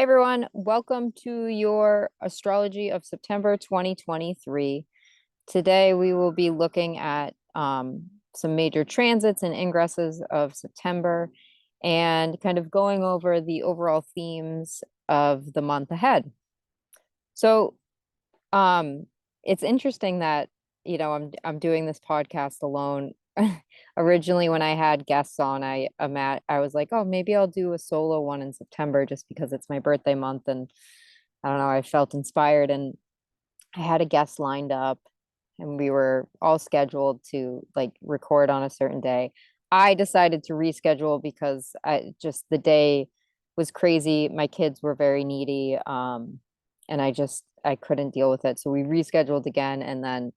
Hi, everyone. Welcome to your Astrology of September 2023. Today, we will be looking at some major transits and ingresses of September and kind of going over the overall themes of the month ahead. So, um, it's interesting that, I'm doing this podcast alone. Originally, when I had guests on, I was like, oh, maybe I'll do a solo one in September just because it's my birthday month, and I don't know, I felt inspired, and I had a guest lined up, and we were all scheduled to like record on a certain day. I decided to reschedule because the day was crazy. My kids were very needy, and I couldn't deal with it. So we rescheduled again, and then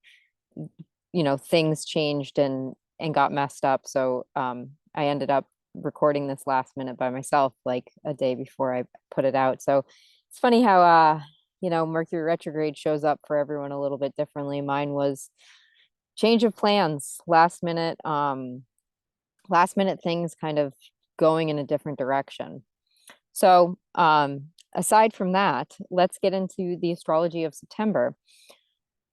things changed and got messed up. So I ended up recording this last minute by myself, like a day before I put it out. So it's funny how Mercury retrograde shows up for everyone a little bit differently. Mine was change of plans, last minute things kind of going in a different direction. So aside from that, let's get into the astrology of September.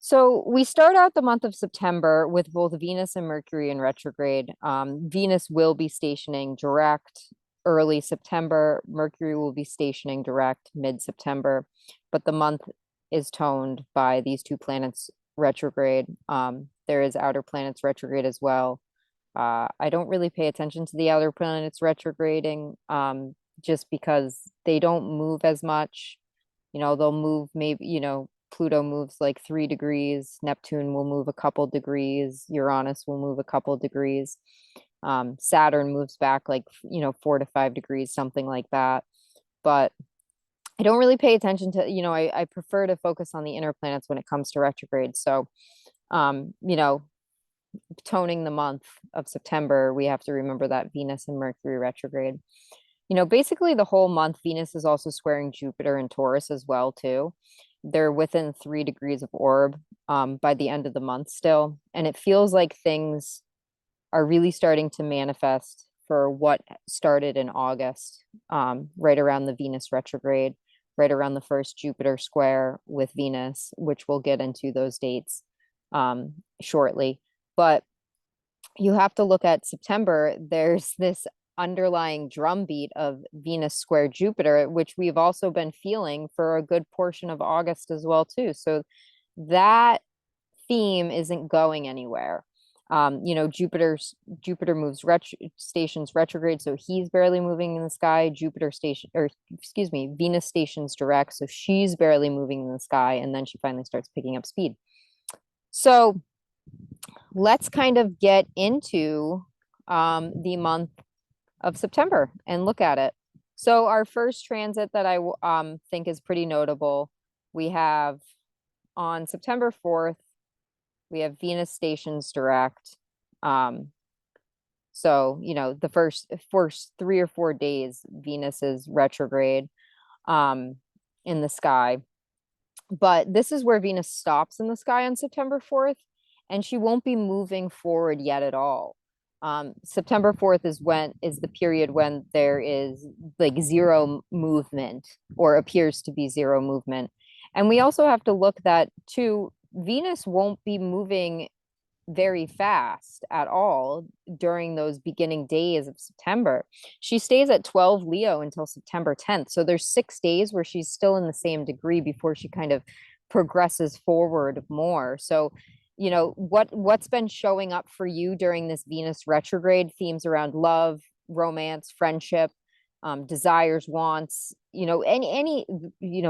So we start out the month of September with both Venus and Mercury in retrograde. Venus will be stationing direct early September. Mercury will be stationing direct mid-September, but the month is toned by these two planets retrograde. There is outer planets retrograde as well. I don't really pay attention to the outer planets retrograding, just because they don't move as much. They'll move maybe, Pluto moves like 3 degrees, Neptune will move a couple degrees, Uranus will move a couple degrees. Saturn moves back like, 4 to 5 degrees, something like that. But I don't really pay attention to, I prefer to focus on the inner planets when it comes to retrograde. So, um, you know, toning the month of September, we have to remember that Venus and Mercury retrograde. Basically the whole month, Venus is also squaring Jupiter and Taurus as well, too. They're within 3 degrees of orb by the end of the month still. And it feels like things are really starting to manifest for what started in August, right around the Venus retrograde, right around the first Jupiter square with Venus, which we'll get into those dates shortly. But you have to look at September. There's this underlying drumbeat of Venus square Jupiter, which we've also been feeling for a good portion of August as well, too. So that theme isn't going anywhere. Jupiter moves stations retrograde, so he's barely moving in the sky. Venus stations direct, so she's barely moving in the sky, and then she finally starts picking up speed. So let's kind of get into the month of September and look at it. So our first transit that I think is pretty notable, we have on September 4th, we have Venus stations direct. So, the first 3 or 4 days, Venus is retrograde in the sky. But this is where Venus stops in the sky on September 4th, and she won't be moving forward yet at all. September 4th is the period when there is like zero movement, or appears to be zero movement. And we also have to look that too, Venus won't be moving very fast at all during those beginning days of September. She stays at 12 Leo until September 10th. So there's 6 days where she's still in the same degree before she kind of progresses forward more. So what's been showing up for you during this Venus retrograde? Themes around love, romance, friendship, desires, wants, any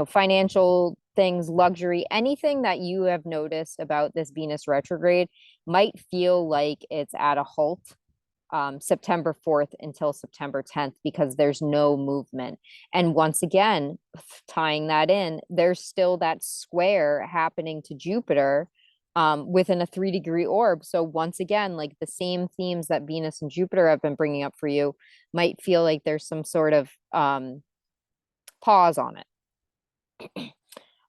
financial things, luxury, anything that you have noticed about this Venus retrograde might feel like it's at a halt September 4th until September 10th, because there's no movement. And once again, tying that in, there's still that square happening to Jupiter within a 3-degree orb. So once again, like the same themes that Venus and Jupiter have been bringing up for you might feel like there's some sort of pause on it.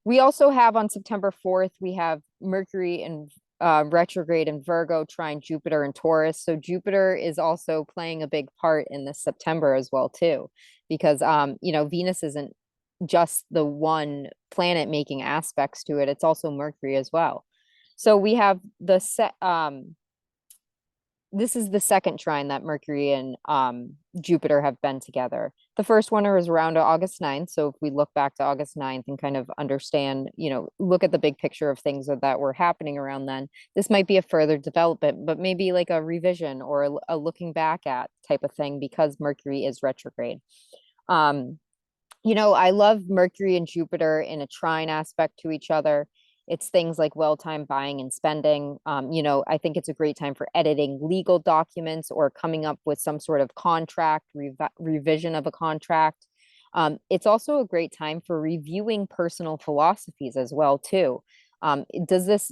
We also have on September 4th, we have Mercury and retrograde in Virgo trine Jupiter and Taurus. So Jupiter is also playing a big part in this September as well, too, because Venus isn't just the one planet making aspects to it. It's also Mercury as well. So we have the set this is the second trine that Mercury and Jupiter have been together. The first one was around August 9th. So if we look back to August 9th and kind of understand, look at the big picture of things that were happening around then, this might be a further development, but maybe like a revision or a looking back at type of thing because Mercury is retrograde. Um, I love Mercury and Jupiter in a trine aspect to each other. It's things like well-timed buying and spending. I think it's a great time for editing legal documents or coming up with some sort of contract, revision of a contract. It's also a great time for reviewing personal philosophies as well, too. Does this,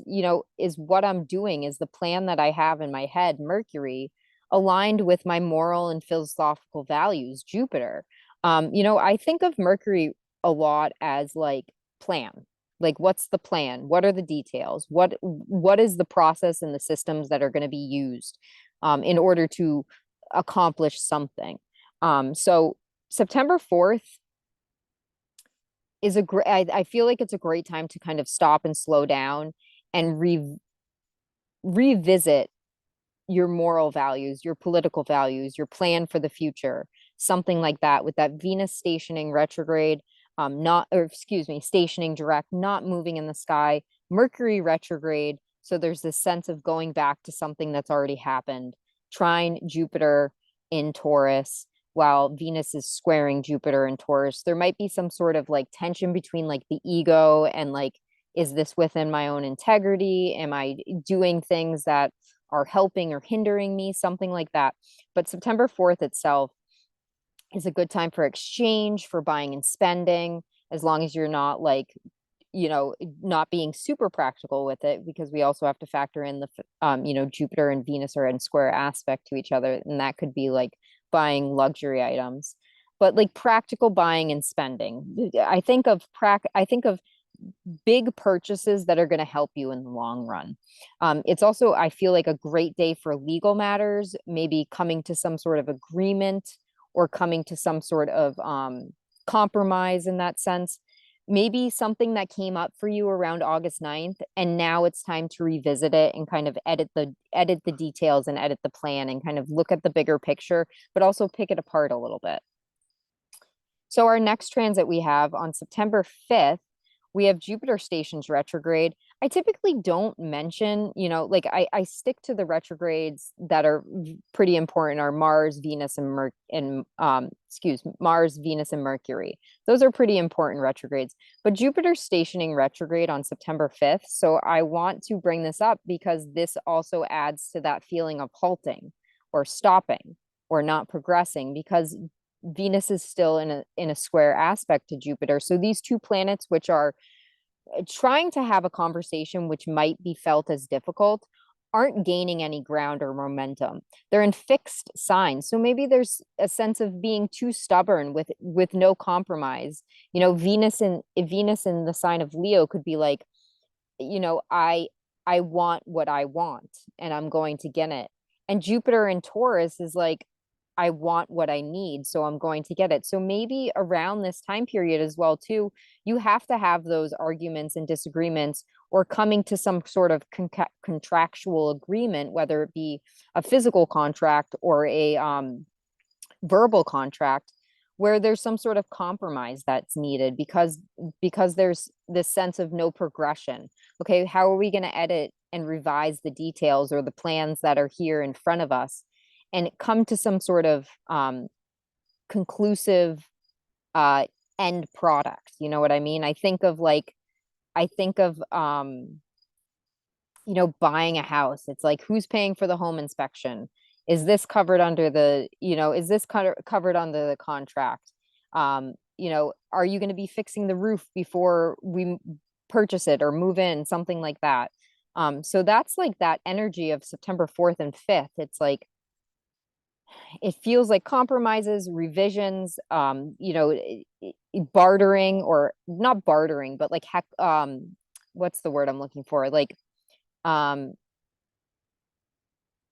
is what I'm doing, is the plan that I have in my head, Mercury, aligned with my moral and philosophical values, Jupiter? I think of Mercury a lot as like plan. Like what's the plan? What are the details? What is the process and the systems that are going to be used in order to accomplish something? So September 4th is a great, I feel like it's a great time to kind of stop and slow down and revisit your moral values, your political values, your plan for the future, something like that, with that Venus stationing retrograde, not, or excuse me, stationing direct, not moving in the sky, Mercury retrograde. So there's this sense of going back to something that's already happened. Trine Jupiter in Taurus, while Venus is squaring Jupiter in Taurus. There might be some sort of like tension between like the ego and like, is this within my own integrity? Am I doing things that are helping or hindering me, something like that. But September 4th itself is a good time for exchange, for buying and spending, as long as you're not like, not being super practical with it, because we also have to factor in Jupiter and Venus are in square aspect to each other. And that could be like buying luxury items, but like practical buying and spending. I think of big purchases that are going to help you in the long run. It's also, I feel like, a great day for legal matters, maybe coming to some sort of agreement or coming to some sort of compromise in that sense. Maybe something that came up for you around August 9th, and now it's time to revisit it and kind of edit the details and edit the plan and kind of look at the bigger picture, but also pick it apart a little bit. So our next transit we have on September 5th, we have Jupiter stations retrograde. I typically don't mention, like I stick to the retrogrades that are pretty important, are Mars, Venus, and Mars, Venus, and Mercury. Those are pretty important retrogrades. But Jupiter stationing retrograde on September 5th. So I want to bring this up because this also adds to that feeling of halting or stopping or not progressing, because Venus is still in a square aspect to Jupiter. So these two planets, which are trying to have a conversation which might be felt as difficult, aren't gaining any ground or momentum. They're in fixed signs. So maybe there's a sense of being too stubborn with no compromise. Venus in the sign of Leo could be like, I want what I want and I'm going to get it. And Jupiter in Taurus is like, I want what I need, so I'm going to get it. So maybe around this time period as well, too, you have to have those arguments and disagreements or coming to some sort of contractual agreement, whether it be a physical contract or a verbal contract, where there's some sort of compromise that's needed because there's this sense of no progression. Okay, how are we going to edit and revise the details or the plans that are here in front of us and come to some sort of conclusive end product? You know what I mean? I think of buying a house. It's like, who's paying for the home inspection? Is this covered under is this covered under the contract? Are you going to be fixing the roof before we purchase it or move in, something like that? So that's like that energy of September 4th and 5th. It's like, it feels like compromises, revisions, bartering, or not bartering, but like what's the word I'm looking for? Like, um,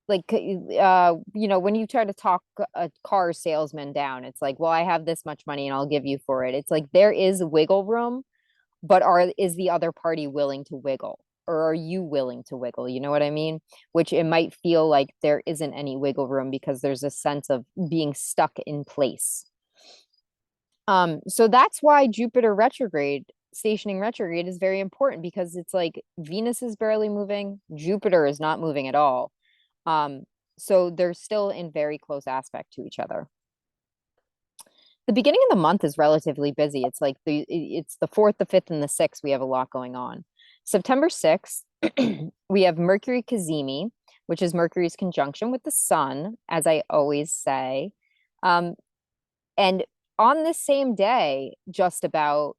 like when you try to talk a car salesman down, it's like, well, I have this much money and I'll give you for it. It's like there is wiggle room, but is the other party willing to wiggle, or are you willing to wiggle? You know what I mean? Which it might feel like there isn't any wiggle room because there's a sense of being stuck in place. So that's why Jupiter retrograde, stationing retrograde, is very important, because it's like Venus is barely moving, Jupiter is not moving at all. Um, so they're still in very close aspect to each other. The beginning of the month is relatively busy. It's like it's the 4th, the 5th, and the 6th. We have a lot going on. September 6th, we have Mercury Cazimi, which is Mercury's conjunction with the sun, as I always say. And on this same day, just about,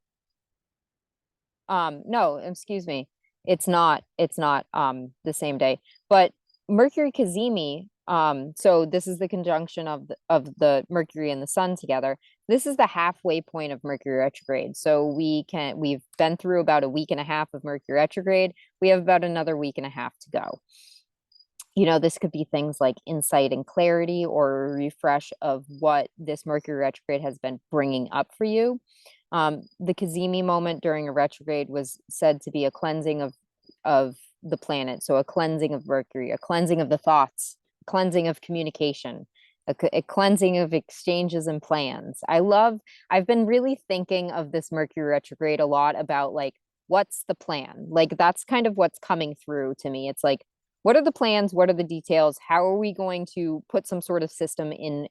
no, excuse me, it's not the same day, but Mercury Cazimi, so this is the conjunction of the Mercury and the sun together. This is the halfway point of Mercury retrograde. So we've been through about a week and a half of Mercury retrograde. We have about another week and a half to go. This could be things like insight and clarity, or a refresh of what this Mercury retrograde has been bringing up for you. The Cazimi moment during a retrograde was said to be a cleansing of the planet. So a cleansing of Mercury, a cleansing of the thoughts, a cleansing of communication, a cleansing of exchanges and plans. I've been really thinking of this Mercury retrograde a lot about, like, what's the plan? Like, that's kind of what's coming through to me. It's like, what are the plans? What are the details? How are we going to put some sort of system in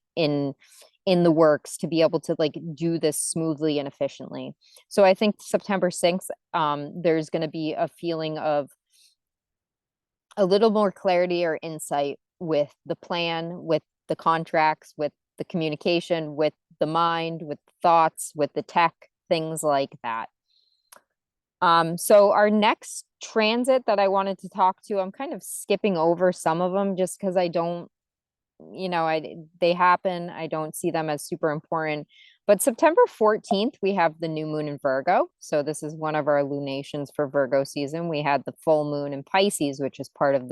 the works to be able to, like, do this smoothly and efficiently? So I think September 6th, there's going to be a feeling of a little more clarity or insight with the plan, with the contracts, with the communication, with the mind, with thoughts, with the tech, things like that. So our next transit that I wanted to talk to, I'm kind of skipping over some of them just because I don't, they happen. I don't see them as super important. But September 14th, we have the new moon in Virgo. So this is one of our lunations for Virgo season. We had the full moon in Pisces, which is part of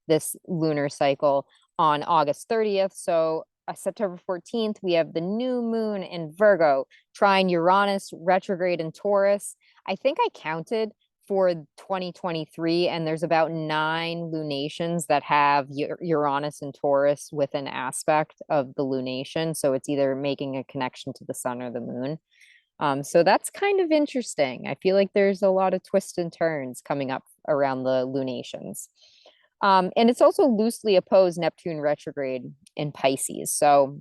this lunar cycle, on August 30th. So September 14th, we have the new moon in Virgo, trine Uranus, retrograde in Taurus. I think I counted for 2023, and there's about 9 lunations that have Uranus and Taurus with an aspect of the lunation. So it's either making a connection to the sun or the moon. So that's kind of interesting. I feel like there's a lot of twists and turns coming up around the lunations. And it's also loosely opposed Neptune retrograde in Pisces. So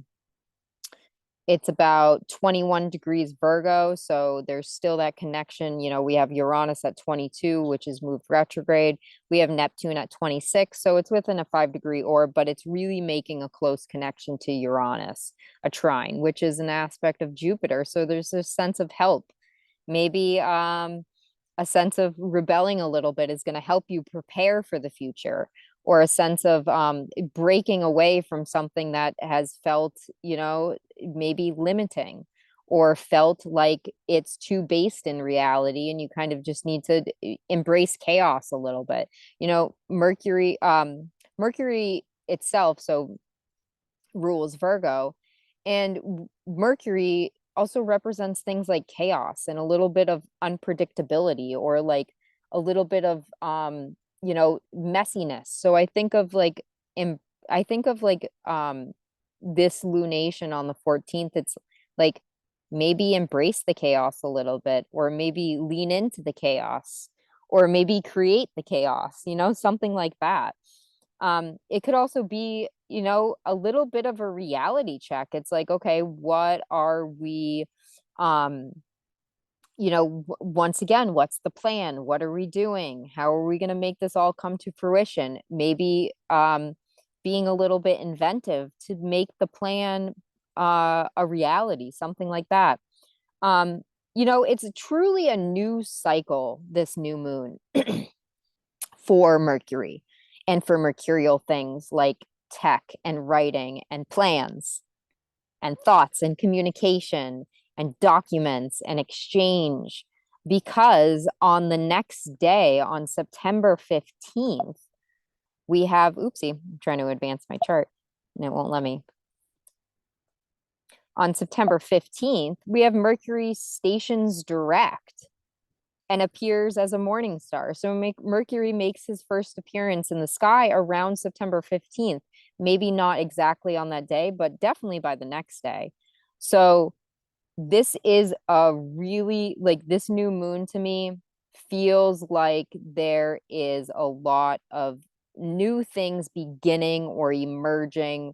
it's about 21 degrees Virgo. So there's still that connection. We have Uranus at 22, which is moved retrograde. We have Neptune at 26. So it's within a 5-degree orb, but it's really making a close connection to Uranus, a trine, which is an aspect of Jupiter. So there's a sense of help. Maybe a sense of rebelling a little bit is going to help you prepare for the future, or a sense of breaking away from something that has felt, maybe limiting, or felt like it's too based in reality, and you kind of just need to embrace chaos a little bit. Mercury itself so rules Virgo, and Mercury also represents things like chaos and a little bit of unpredictability, or like a little bit of messiness. So I think of like this lunation on the 14th, it's like, maybe embrace the chaos a little bit, or maybe lean into the chaos, or maybe create the chaos, something like that. It could also be, a little bit of a reality check. It's like, okay, what are we, once again, what's the plan? What are we doing? How are we going to make this all come to fruition? Maybe being a little bit inventive to make the plan a reality, something like that. It's truly a new cycle, this new moon, for Mercury and for mercurial things like tech and writing and plans and thoughts and communication and documents and exchange. Because on the next day, on September 15th, we have, oopsie, I'm trying to advance my chart and it won't let me. On September 15th, we have Mercury stations direct and appears as a morning star. So Mercury makes his first appearance in the sky around September 15th, maybe not exactly on that day, but definitely by the next day. So this is a really, like, this new moon to me feels like there is a lot of new things beginning or emerging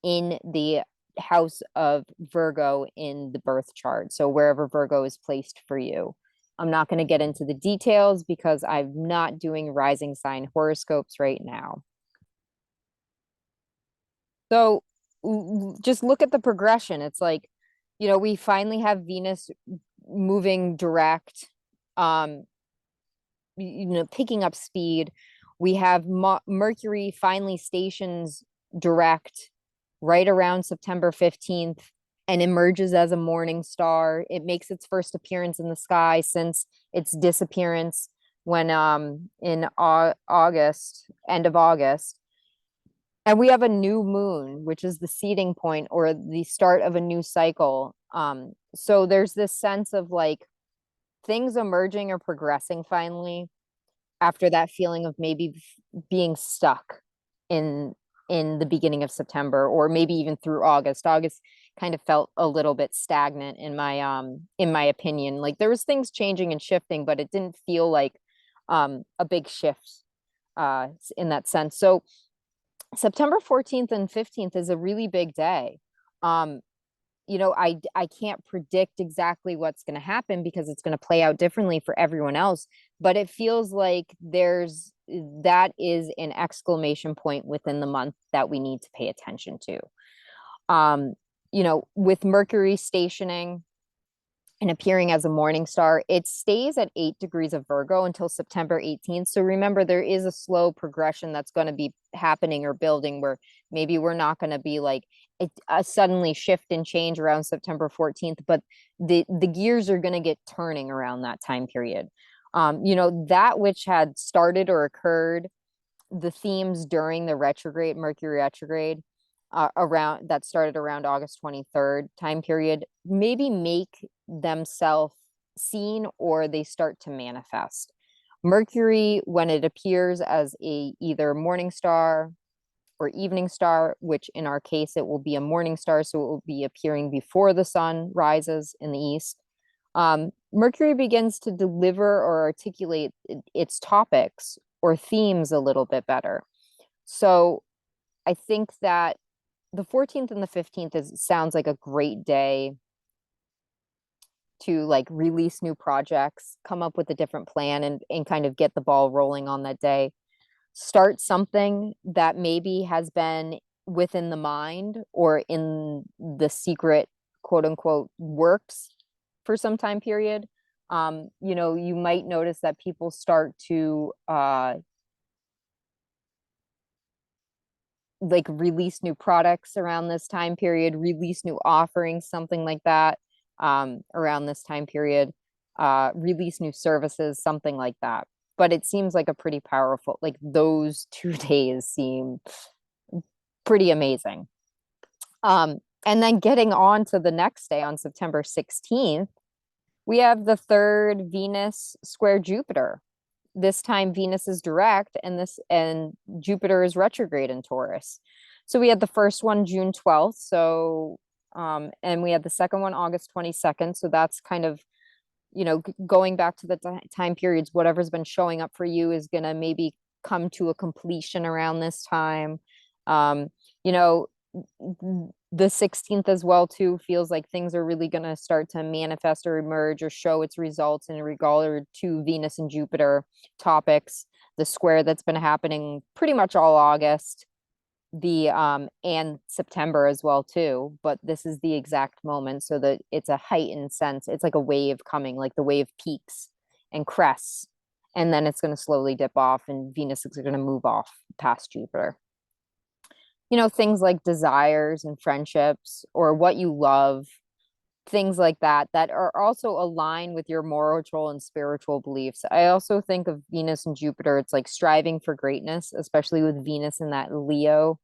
in the house of Virgo in the birth chart. So wherever Virgo is placed for you. I'm not going to get into the details because I'm not doing rising sign horoscopes right now. So just look at the progression. It's like, we finally have Venus moving direct, um, picking up speed. We have Mercury finally stations direct right around September 15th and emerges as a morning star. It makes its first appearance in the sky since its disappearance when in August, end of August. And we have a new moon, which is the seeding point or the start of a new cycle. So there's this sense of like things emerging or progressing finally after that feeling of maybe being stuck in in the beginning of September or maybe even through August. August kind of felt a little bit stagnant in my opinion. Like there was things changing and shifting, but it didn't feel like a big shift in that sense. So September 14th and 15th is a really big day. Um, I can't predict exactly what's going to happen because it's going to play out differently for everyone else, but it feels like that is an exclamation point within the month that we need to pay attention to. Um, with Mercury stationing and appearing as a morning star, it stays at 8 degrees of Virgo until September 18th. So remember, there is a slow progression that's going to be happening or building where maybe we're not going to be like a suddenly shift and change around September 14th, but the gears are going to get turning around that time period. That which had started or occurred, the themes during the retrograde, Mercury retrograde, around that started around August 23rd time period, maybe make themselves seen or they start to manifest. Mercury, when it appears as a either morning star or evening star, which in our case it will be a morning star, so it will be appearing before the sun rises in the east. Mercury begins to deliver or articulate its topics or themes a little bit better. So I think that the 14th and the 15th sounds like a great day to like release new projects, come up with a different plan and kind of get the ball rolling on that day. Start something that maybe has been within the mind or in the secret quote unquote works for some time period. You might notice that people start to like release new products around this time period, release new offerings, something like that, around this time period, release new services, something like that. But it seems like a pretty powerful, like those 2 days seem pretty amazing. And then getting on to the next day on September 16th, we have the third Venus square Jupiter. This time Venus is direct and Jupiter is retrograde in Taurus. So we had the first one June 12th. So and we had the second one August 22nd. So that's kind of, going back to the time periods, whatever's been showing up for you is going to maybe come to a completion around this time. Um, you know, the 16th as well too feels like things are really going to start to manifest or emerge or show its results in regard to Venus and Jupiter topics, the square that's been happening pretty much all August, the and September as well too, but this is the exact moment so that it's a heightened sense. It's like a wave coming, like the wave peaks and crests, and then it's going to slowly dip off and Venus is going to move off past Jupiter. Things like desires and friendships or what you love, things like that that are also aligned with your moral and spiritual beliefs. I also think of Venus and Jupiter, it's like striving for greatness, especially with Venus in that Leo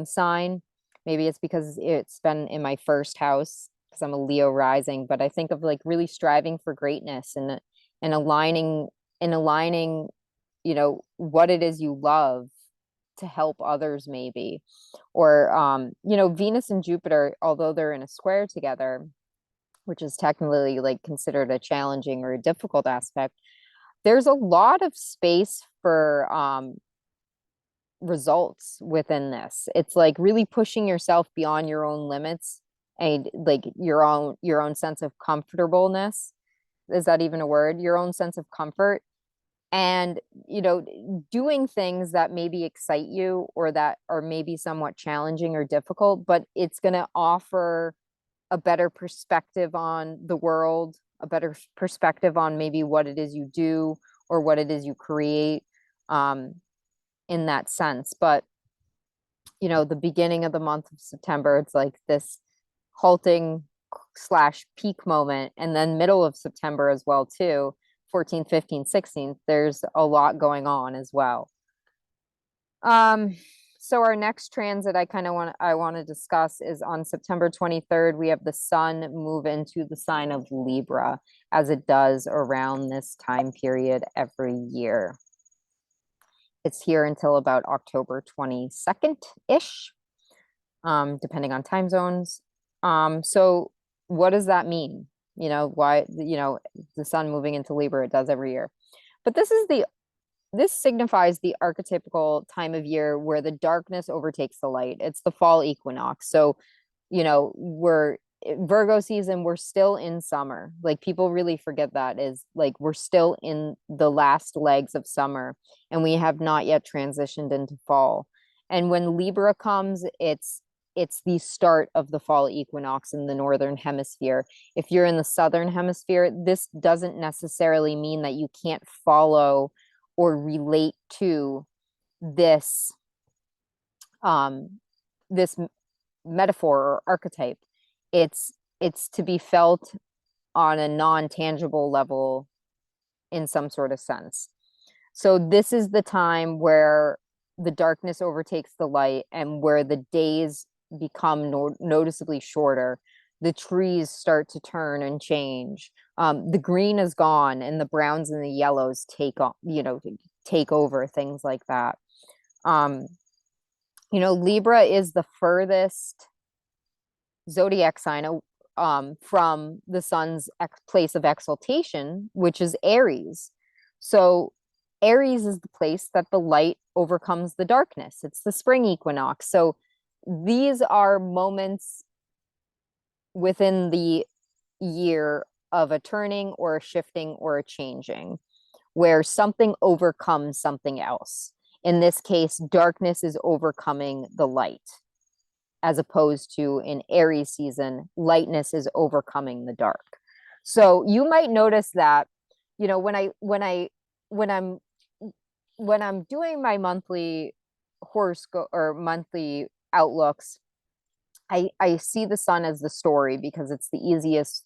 sign. Maybe it's because it's been in my first house because I'm a Leo rising, but I think of like really striving for greatness and aligning and aligning, what it is you love to help others maybe. Or Venus and Jupiter, although they're in a square together, which is technically like considered a challenging or a difficult aspect, there's a lot of space for results within this. It's like really pushing yourself beyond your own limits and like your own sense of comfortableness. Is that even a word? Your own sense of comfort, and doing things that maybe excite you or that are maybe somewhat challenging or difficult, but it's going to offer a better perspective on the world, a better perspective on maybe what it is you do or what it is you create, in that sense. But the beginning of the month of September, it's like this halting slash peak moment, and then middle of September as well too, 14th, 15th, 16th, there's a lot going on as well. So our next transit I want to discuss is on September 23rd. We have the sun move into the sign of Libra, as it does around this time period every year. It's here until about October 22nd-ish, depending on time zones. So what does that mean? Why, the sun moving into Libra, it does every year. But this signifies the archetypical time of year where the darkness overtakes the light. It's the fall equinox. So, we're Virgo season, we're still in summer. Like people really forget that, is like we're still in the last legs of summer and we have not yet transitioned into fall. And when Libra comes, it's the start of the fall equinox in the northern hemisphere. If you're in the southern hemisphere, this doesn't necessarily mean that you can't follow or relate to this this metaphor or archetype. It's to be felt on a non-tangible level in some sort of sense. So this is the time where the darkness overtakes the light and where the days become noticeably shorter. The trees start to turn and change. The green is gone and the browns and the yellows take over, things like that. Libra is the furthest zodiac sign from the sun's place of exaltation, which is Aries. So Aries is the place that the light overcomes the darkness. It's the spring equinox. So these are moments within the year of a turning or a shifting or a changing, where something overcomes something else. In this case, darkness is overcoming the light, as opposed to in Aries season, lightness is overcoming the dark. So you might notice that, when I'm doing my monthly horoscope or monthly outlooks, I see the sun as the story because it's the easiest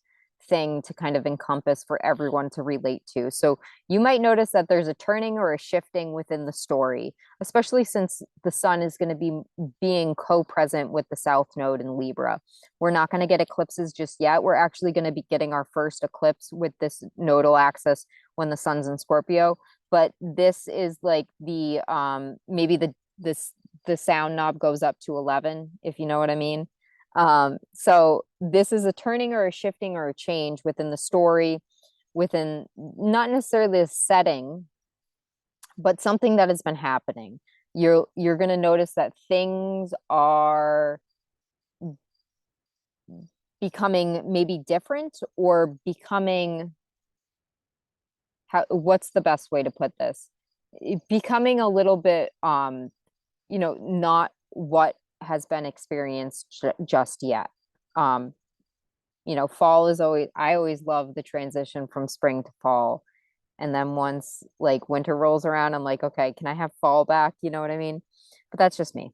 thing to kind of encompass for everyone to relate to. So you might notice that there's a turning or a shifting within the story, especially since the sun is going to be being co-present with the South Node in Libra. We're not going to get eclipses just yet. We're actually going to be getting our first eclipse with this nodal axis when the sun's in Scorpio. But this is like the maybe the sound knob goes up to 11, if you know what I mean. So this is a turning or a shifting or a change within the story, within not necessarily a setting, but something that has been happening. You're going to notice that things are becoming maybe different or becoming, what's the best way to put this? Becoming a little bit, not what has been experienced just yet. Fall is I always love the transition from spring to fall. And then once like winter rolls around, I'm like, okay, can I have fall back? You know what I mean? But that's just me.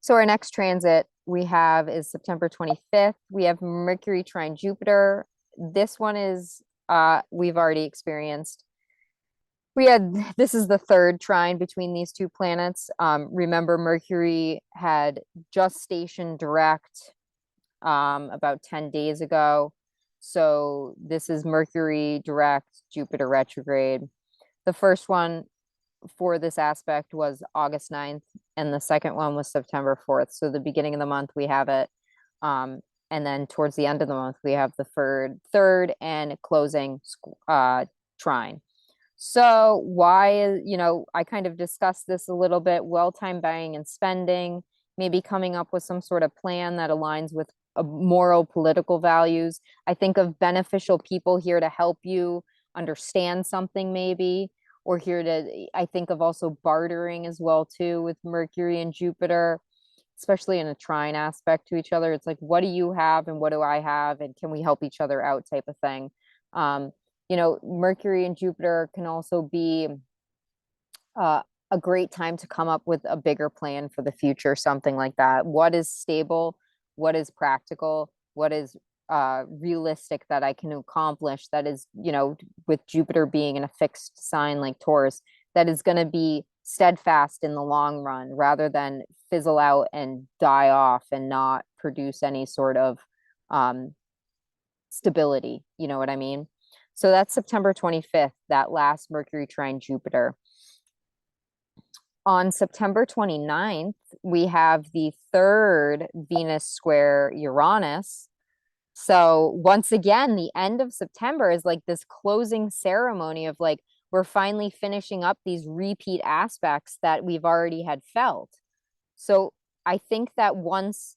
So our next transit we have is September 25th. We have Mercury trine Jupiter. This one is we've already experienced. We had this is the third trine between these two planets. Remember, Mercury had just stationed direct about 10 days ago. So this is Mercury direct, Jupiter retrograde. The first one for this aspect was August 9th, and the second one was September 4th. So the beginning of the month, we have it. And then towards the end of the month, we have the third and closing trine. So why, I kind of discussed this a little bit, well-timed buying and spending, maybe coming up with some sort of plan that aligns with moral, political values. I think of beneficial people here to help you understand something maybe, or here to, I think of also bartering as well too with Mercury and Jupiter, especially in a trine aspect to each other. It's like, what do you have and what do I have? And can we help each other out type of thing. Mercury and Jupiter can also be a great time to come up with a bigger plan for the future, something like that. What is stable? What is practical? What is realistic that I can accomplish? That is, with Jupiter being in a fixed sign like Taurus, that is going to be steadfast in the long run rather than fizzle out and die off and not produce any sort of stability. You know what I mean? So that's September 25th, that last Mercury trine Jupiter. On September 29th, we have the third Venus square Uranus. So once again, the end of September is like this closing ceremony of like, we're finally finishing up these repeat aspects that we've already had felt. So I think that once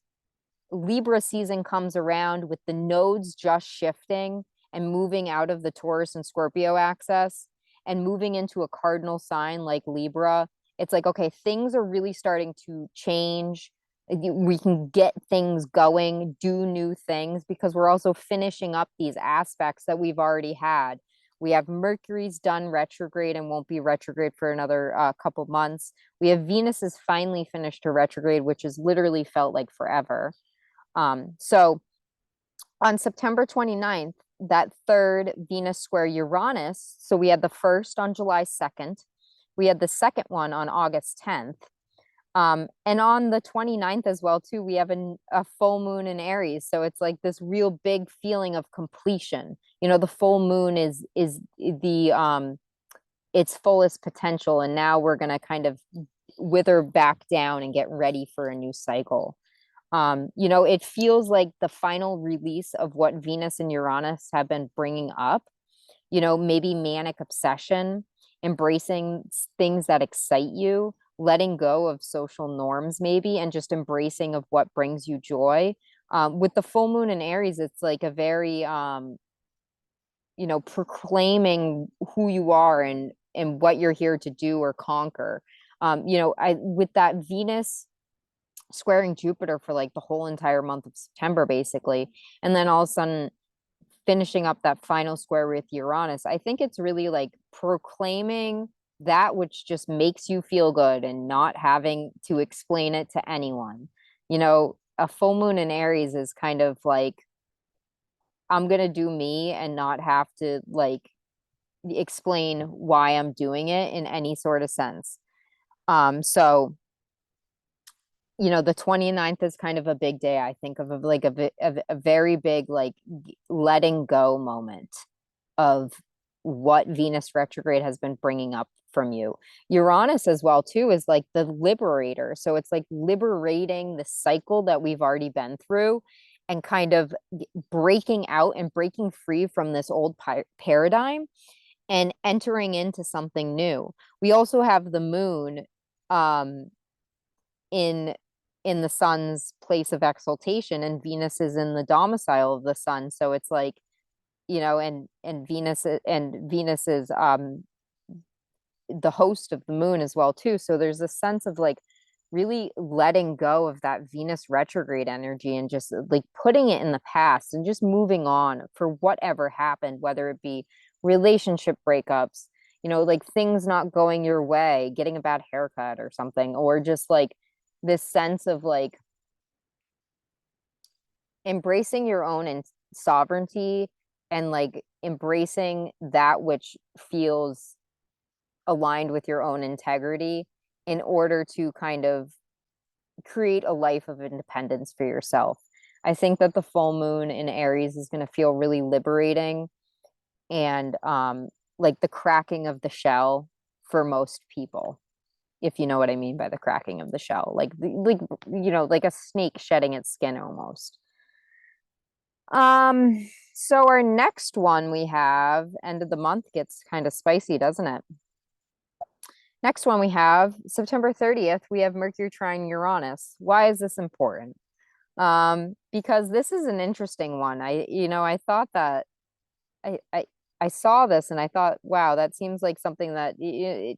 Libra season comes around with the nodes just shifting and moving out of the Taurus and Scorpio axis and moving into a cardinal sign like Libra, it's like, okay, things are really starting to change. We can get things going, do new things, because we're also finishing up these aspects that we've already had. We have Mercury's done retrograde and won't be retrograde for another couple months. We have Venus is finally finished her retrograde, which has literally felt like forever. So on September 29th, that third Venus square Uranus, so we had the first on July 2nd, we had the second one on August 10th. And on the 29th as well, too, we have a full moon in Aries. So it's like this real big feeling of completion. The full moon is the its fullest potential. And now we're going to kind of wither back down and get ready for a new cycle. It feels like the final release of what Venus and Uranus have been bringing up, maybe manic obsession, embracing things that excite you, letting go of social norms maybe, and just embracing of what brings you joy. With the full moon in Aries, it's like a very, proclaiming who you are and what you're here to do or conquer. With that Venus squaring Jupiter for like the whole entire month of September, basically, and then all of a sudden finishing up that final square with Uranus, I think it's really like proclaiming that which just makes you feel good and not having to explain it to anyone. A full moon in Aries is kind of like, I'm going to do me and not have to like explain why I'm doing it in any sort of sense. So the 29th is kind of a big day. I think of like a very big like letting go moment of what Venus retrograde has been bringing up from you. Uranus as well too is like the liberator. So it's like liberating the cycle that we've already been through and kind of breaking out and breaking free from this old paradigm and entering into something new. We also have the moon in the sun's place of exaltation, and Venus is in the domicile of the sun. So it's like, and Venus is the host of the moon as well too. So there's a sense of like really letting go of that Venus retrograde energy and just like putting it in the past and just moving on for whatever happened, whether it be relationship breakups, like things not going your way, getting a bad haircut or something, or just like this sense of like embracing your own sovereignty and like embracing that which feels aligned with your own integrity in order to kind of create a life of independence for yourself. I think that the full moon in Aries is going to feel really liberating and like the cracking of the shell for most people, if you know what I mean by the cracking of the shell, like a snake shedding its skin almost. So our next one we have, end of the month gets kind of spicy, doesn't it? Next one we have September 30th, we have Mercury trine Uranus. Why is this important? Because this is an interesting one. I thought that I, I I saw this and I thought, wow, that seems like something that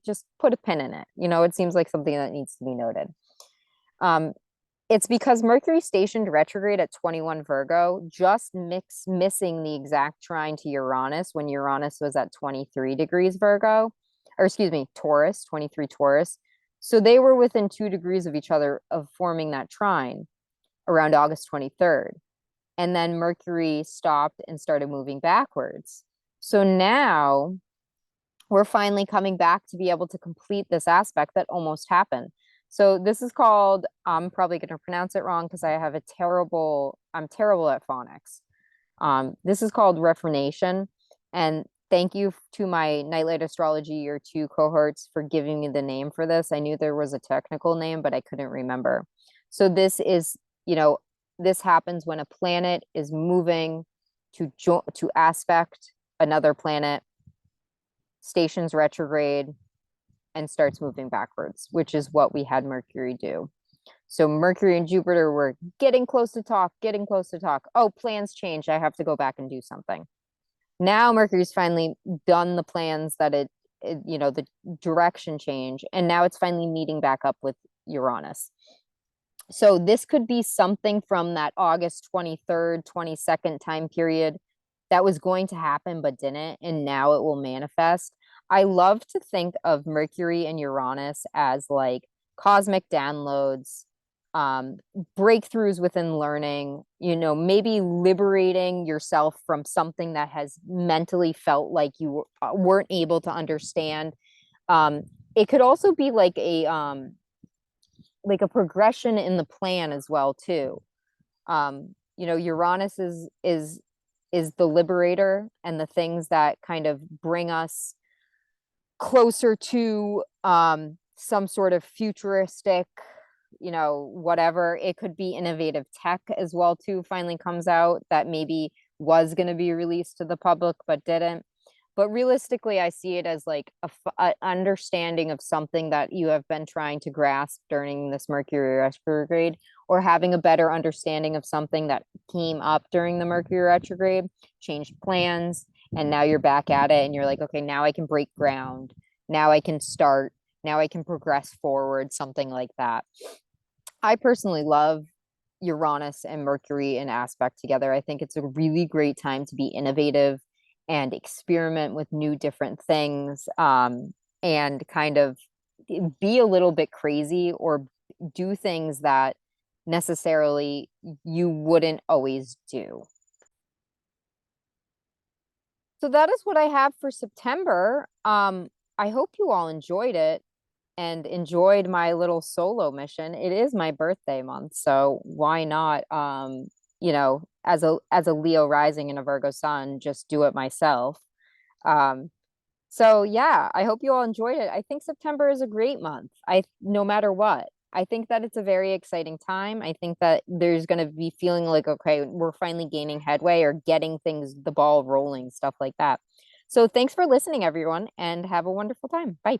just put a pin in it. It seems like something that needs to be noted. Um, it's because Mercury stationed retrograde at 21 Virgo, just missing the exact trine to Uranus when Uranus was at 23 degrees Virgo, or excuse me, Taurus, 23 Taurus. So they were within 2 degrees of each other of forming that trine around August 23rd. And then Mercury stopped and started moving backwards. So now we're finally coming back to be able to complete this aspect that almost happened. So this is called, I'm probably going to pronounce it wrong because I'm terrible at phonics. This is called reformation. And thank you to my Nightlight Astrology Year 2 cohorts for giving me the name for this. I knew there was a technical name, but I couldn't remember. So this is, this happens when a planet is moving to aspect another planet, stations retrograde, and starts moving backwards, which is what we had Mercury do. So Mercury and Jupiter were getting close to talk, getting close to talk. Oh, plans changed. I have to go back and do something. Now Mercury's finally done the plans that the direction change, and now it's finally meeting back up with Uranus. So this could be something from that August 23rd, 22nd time period that was going to happen but didn't, and now it will manifest. I love to think of Mercury and Uranus as like cosmic downloads, breakthroughs within learning, maybe liberating yourself from something that has mentally felt like you weren't able to understand. It could also be like a progression in the plan as well too. Uranus is the liberator and the things that kind of bring us closer to some sort of futuristic, whatever. It could be innovative tech as well too, finally comes out that maybe was going to be released to the public but didn't. But realistically, I see it as like a understanding of something that you have been trying to grasp during this Mercury retrograde, or having a better understanding of something that came up during the Mercury retrograde, changed plans, and now you're back at it and you're like, okay, now I can break ground. Now I can start. Now I can progress forward, something like that. I personally love Uranus and Mercury in aspect together. I think it's a really great time to be innovative and experiment with new different things, and kind of be a little bit crazy or do things that necessarily you wouldn't always do. So that is what I have for September. I hope you all enjoyed it and enjoyed my little solo mission. It is my birthday month, so why not as a Leo rising and a Virgo sun, just do it myself. Um, so yeah, I hope you all enjoyed it. I think September is a great month. No matter what. I think that it's a very exciting time. I think that there's going to be feeling like, okay, we're finally gaining headway or getting the ball rolling, stuff like that. So thanks for listening, everyone, and have a wonderful time. Bye.